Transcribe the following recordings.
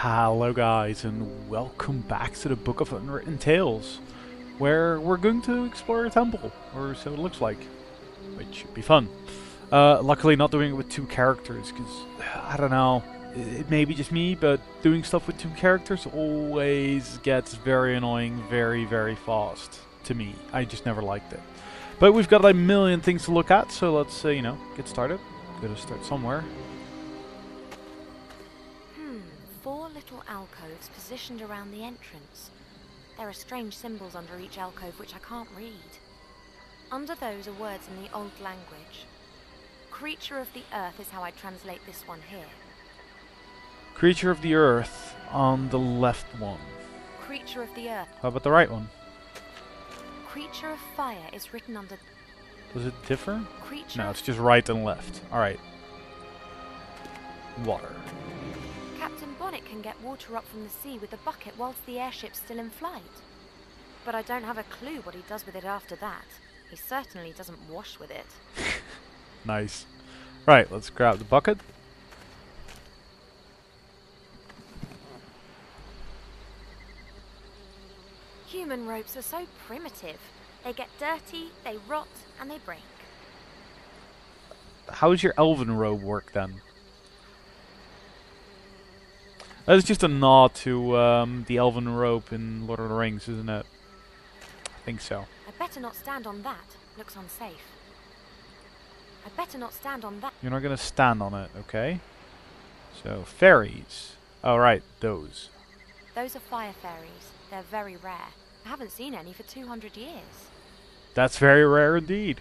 Hello guys and welcome back to the Book of Unwritten Tales, where we're going to explore a temple, or so it looks like, which should be fun. Luckily not doing it with two characters, because, I don't know, it may be just me, but doing stuff with two characters always gets very annoying very, very fast to me. I just never liked it. But we've got a million things to look at, so let's, get started. Gotta start somewhere. Four little alcoves positioned around the entrance. There are strange symbols under each alcove which I can't read. Under those are words in the old language. Creature of the earth is how I translate this one here. Creature of the earth on the left one. Creature of the earth. How about the right one? Creature of fire is written under... Does it differ? Creature No, of... it's just right and left. Alright. Water. Captain Bonnet can get water up from the sea with a bucket whilst the airship's still in flight. But I don't have a clue what he does with it after that. He certainly doesn't wash with it. Nice. Right, let's grab the bucket. Human ropes are so primitive. They get dirty, they rot, and they break. How does your elven robe work then? That is just a nod to the elven robe in Lord of the Rings, isn't it? I think so. I'd better not stand on that. Looks unsafe. I'd better not stand on that. You're not gonna stand on it, okay? So, fairies. Oh, right, those. Those are fire fairies. They're very rare. I haven't seen any for 200 years. That's very rare indeed.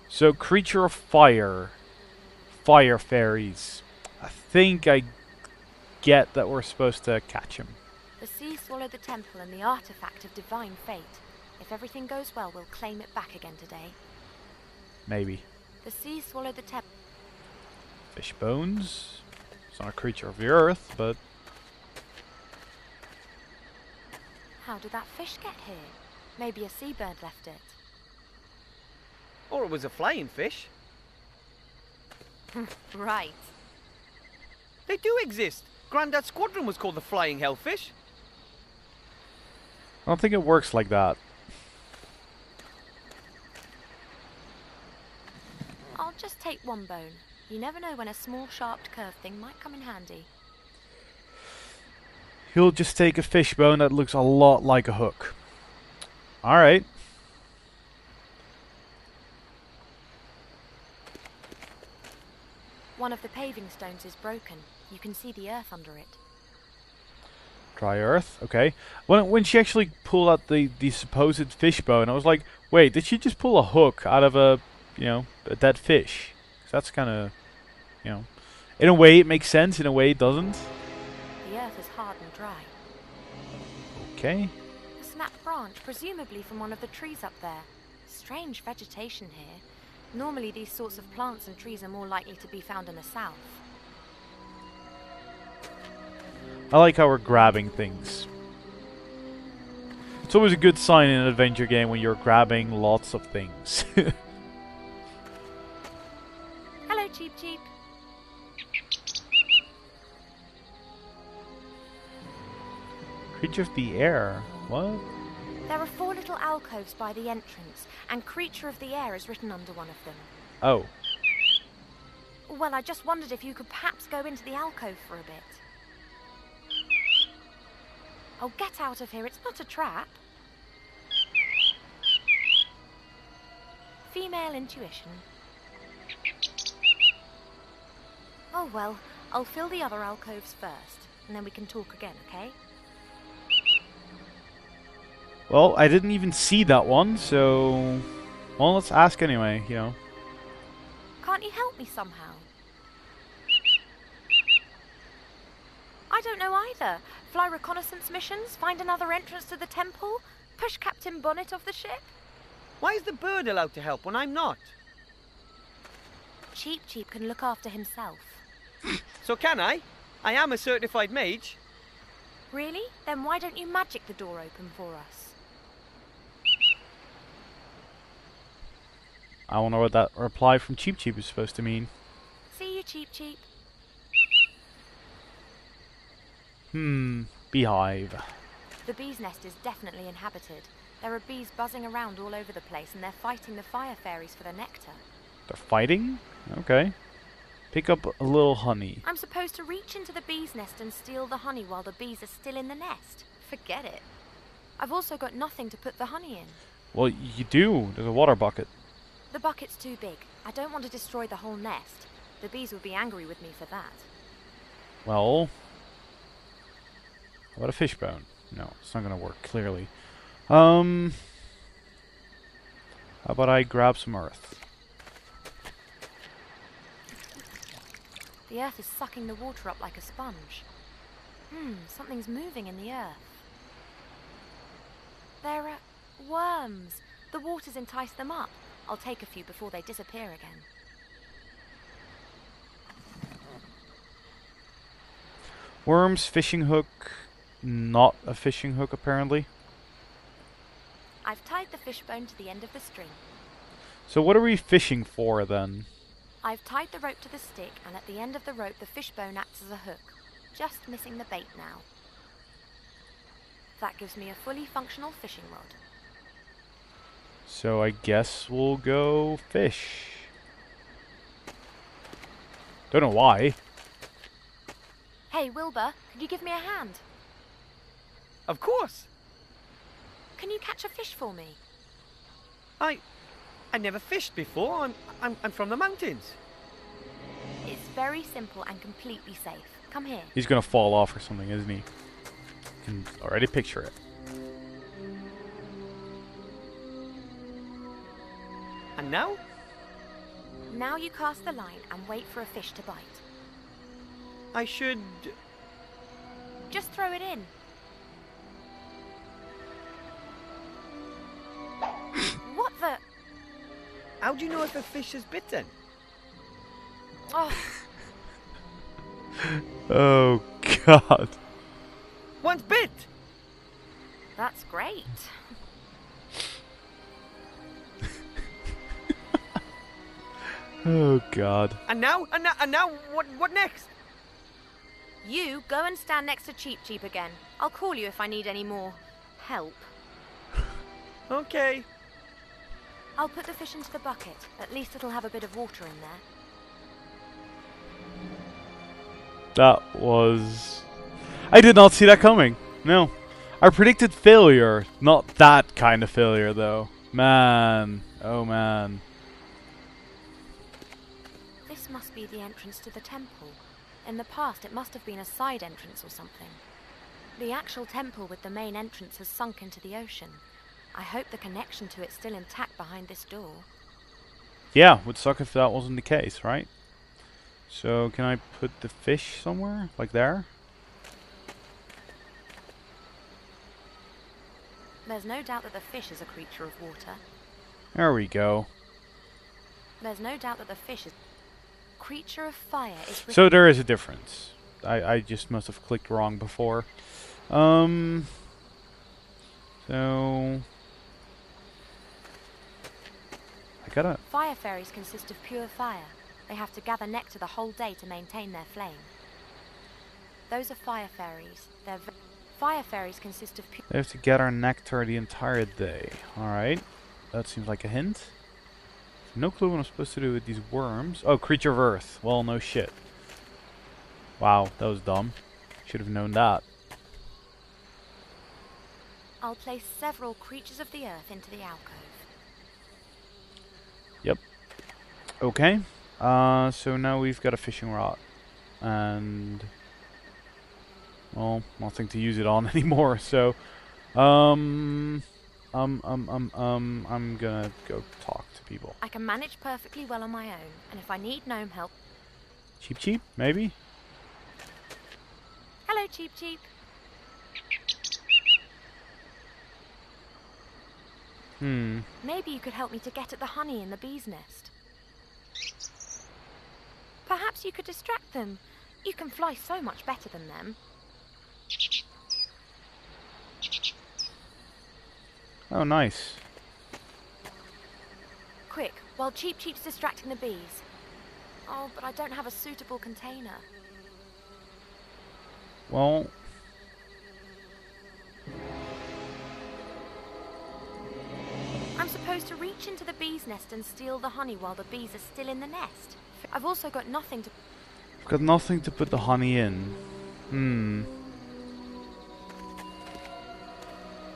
So, creature of fire. Fire fairies. I think I get that we're supposed to catch him. The sea swallowed the temple and the artefact of divine fate. If everything goes well, we'll claim it back again today. Maybe. The sea swallowed the temple. Fish bones. It's not a creature of the earth, but... How did that fish get here? Maybe a seabird left it. Or it was a flying fish. Right. They do exist. Grandad's squadron was called the Flying Hellfish. I don't think it works like that. I'll just take one bone. You never know when a small, sharp, curved thing might come in handy. He'll just take a fish bone that looks a lot like a hook. Alright. One of the paving stones is broken. You can see the earth under it. Dry earth, okay. When she actually pulled out the supposed fish bone, I was like, wait, did she just pull a hook out of a dead fish? 'Cause that's kind of, in a way it makes sense, in a way it doesn't. The earth is hard and dry. Okay. A snapped branch, presumably from one of the trees up there. Strange vegetation here. Normally these sorts of plants and trees are more likely to be found in the south. I like how we're grabbing things. It's always a good sign in an adventure game when you're grabbing lots of things. Hello, Cheep Cheep. Creature of the air. What? There are four little alcoves by the entrance, and Creature of the Air is written under one of them. Oh. Well, I just wondered if you could perhaps go into the alcove for a bit. Oh, get out of here, it's not a trap. Female intuition. Oh well, I'll fill the other alcoves first, and then we can talk again, okay? Well, I didn't even see that one, so... Well, let's ask anyway, Can't you help me somehow? I don't know either. Fly reconnaissance missions, find another entrance to the temple, push Captain Bonnet off the ship. Why is the bird allowed to help when I'm not? Cheep Cheep can look after himself. So can I? I am a certified mage. Really? Then why don't you magic the door open for us? I wonder what that reply from Cheep Cheep is supposed to mean. See you, Cheep Cheep. Beehive. The bee's nest is definitely inhabited. There are bees buzzing around all over the place, and they're fighting the fire fairies for the nectar. They're fighting? Okay. Pick up a little honey. I'm supposed to reach into the bee's nest and steal the honey while the bees are still in the nest. Forget it. I've also got nothing to put the honey in. Well, you do. There's a water bucket. The bucket's too big. I don't want to destroy the whole nest. The bees would be angry with me for that. Well, how about a fishbone? No, it's not gonna work, clearly. How about I grab some earth? The earth is sucking the water up like a sponge. Something's moving in the earth. There are worms. The water's enticed them up. I'll take a few before they disappear again. Worms, fishing hook. Not a fishing hook, apparently. I've tied the fishbone to the end of the string. So what are we fishing for, then? I've tied the rope to the stick, and at the end of the rope the fishbone acts as a hook. Just missing the bait now. That gives me a fully functional fishing rod. So I guess we'll go fish. Don't know why. Hey, Wilbur, could you give me a hand? Of course. Can you catch a fish for me? I never fished before. I'm from the mountains. It's very simple and completely safe. Come here. He's gonna fall off or something, isn't he? Can already picture it. And now? Now you cast the line and wait for a fish to bite. I should... Just throw it in. What the... How do you know if a fish is bitten? Oh, Oh God. One's bit! that's great. Oh God. And now? And now what next? You go and stand next to Cheep Cheep again. I'll call you if I need any more help. Okay. I'll put the fish into the bucket. At least it'll have a bit of water in there. That was... I did not see that coming. No. I predicted failure. Not that kind of failure, though. Man. Oh, man. This must be the entrance to the temple. In the past, it must have been a side entrance or something. The actual temple with the main entrance has sunk into the ocean. I hope the connection to it's still intact behind this door. Yeah, would suck if that wasn't the case, right? So, can I put the fish somewhere? Like there? There's no doubt that the fish is a creature of water. There we go. There's no doubt that the fish is... Creature of fire is... So there is a difference. I just must have clicked wrong before. So... I gotta... Fire fairies consist of pure fire. They have to gather nectar the whole day to maintain their flame. Those are fire fairies. Fire fairies consist of pure... They have to gather nectar the entire day. Alright. That seems like a hint. No clue what I'm supposed to do with these worms. Oh, creature of earth. Well, no shit. Wow, that was dumb. Should have known that. I'll place several creatures of the earth into the alcove. Yep. Okay. So now we've got a fishing rod. And... well, nothing to use it on anymore, so... I'm gonna go talk to people. I can manage perfectly well on my own, and if I need gnome help... Cheep cheep, maybe? Hello, Cheep Cheep. Maybe you could help me to get at the honey in the bee's nest. Perhaps you could distract them. You can fly so much better than them. Oh, nice. Quick, while Cheep Cheep's distracting the bees. Oh, but I don't have a suitable container. Well, supposed to reach into the bee's nest and steal the honey while the bees are still in the nest. I've also got nothing to... I've got nothing to put the honey in.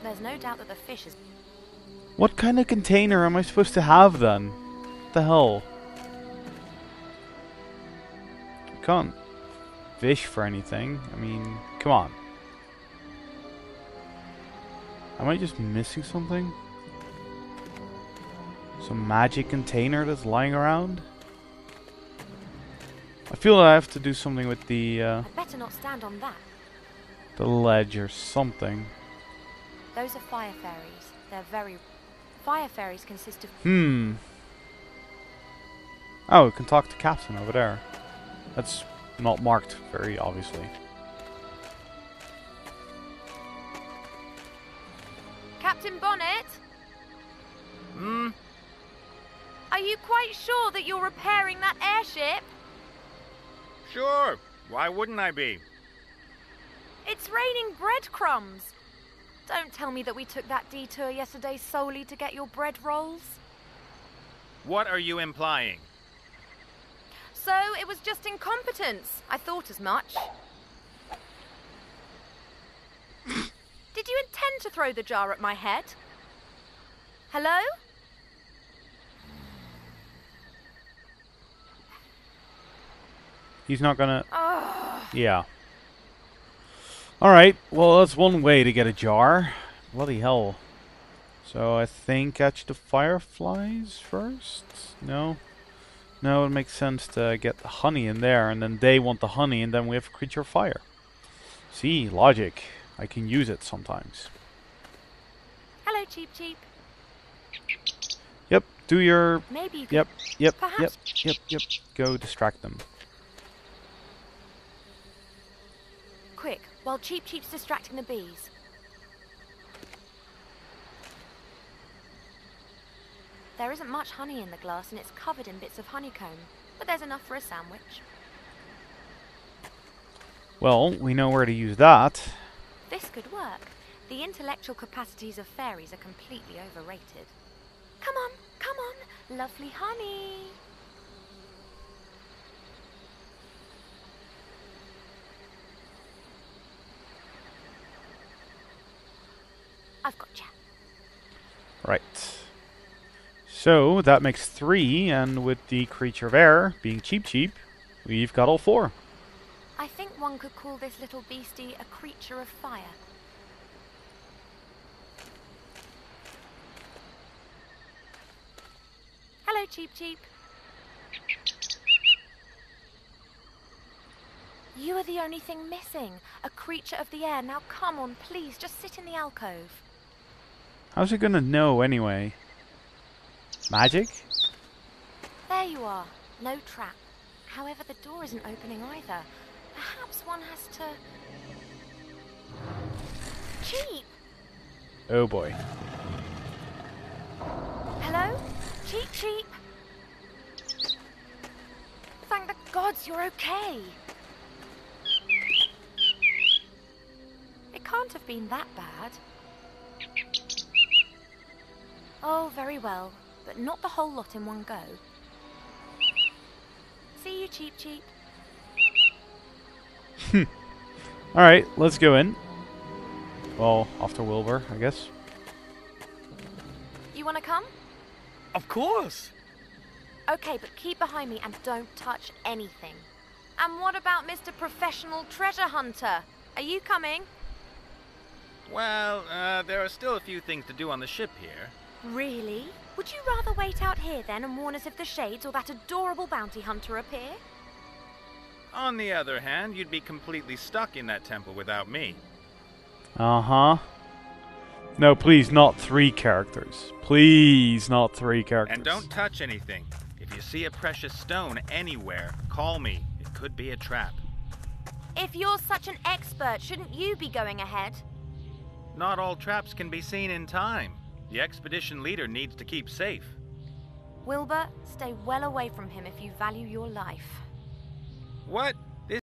There's no doubt that the fish is... What kind of container am I supposed to have then? What the hell? I can't fish for anything. I mean, come on. Am I just missing something? Some magic container that's lying around? I feel that I have to do something with the I'd better not stand on that. the ledge or something. Those are fire fairies. They're very... Fire fairies consist of... Oh, we can talk to Captain over there. That's not marked very obviously. Captain Bonnet? Are you quite sure that you're repairing that airship? Sure. Why wouldn't I be? It's raining breadcrumbs. Don't tell me that we took that detour yesterday solely to get your bread rolls. What are you implying? So it was just incompetence. I thought as much. Did you intend to throw the jar at my head? Hello? He's not gonna... Yeah. Alright, well that's one way to get a jar. Bloody hell. So I think catch the fireflies first? No? No, it makes sense to get the honey in there, and then they want the honey, and then we have a creature of fire. See, logic. I can use it sometimes. Hello, Cheep Cheep. Yep, do your... Maybe you could... Yep. Perhaps... Go distract them. Quick, while Cheep Cheep's distracting the bees. There isn't much honey in the glass and it's covered in bits of honeycomb, but there's enough for a sandwich. Well, we know where to use that. This could work. The intellectual capacities of fairies are completely overrated. Come on, lovely honey. I've gotcha. Right. So, that makes 3, and with the creature of air being Cheep Cheep, we've got all 4. I think one could call this little beastie a creature of fire. Hello, Cheep Cheep. You are the only thing missing. A creature of the air. Now come on, please, just sit in the alcove. How's it gonna know anyway? Magic? There you are. No trap. However, the door isn't opening either. Perhaps one has to... Cheep! Oh boy. Hello? Cheep Cheep! Thank the gods you're okay! It can't have been that bad. Oh, very well, but not the whole lot in one go. See you, Cheep Cheep. Alright, let's go in. Well, after Wilbur, I guess. You want to come? Of course. Okay, but keep behind me and don't touch anything. And what about Mr. Professional Treasure Hunter? Are you coming? Well, there are still a few things to do on the ship here. Really? Would you rather wait out here then and warn us if the shades or that adorable bounty hunter appear? On the other hand, you'd be completely stuck in that temple without me. Uh-huh. No, please, not 3 characters. Please, not 3 characters. And don't touch anything. If you see a precious stone anywhere, call me. It could be a trap. If you're such an expert, shouldn't you be going ahead? Not all traps can be seen in time. The expedition leader needs to keep safe. Wilbur, stay well away from him if you value your life. What?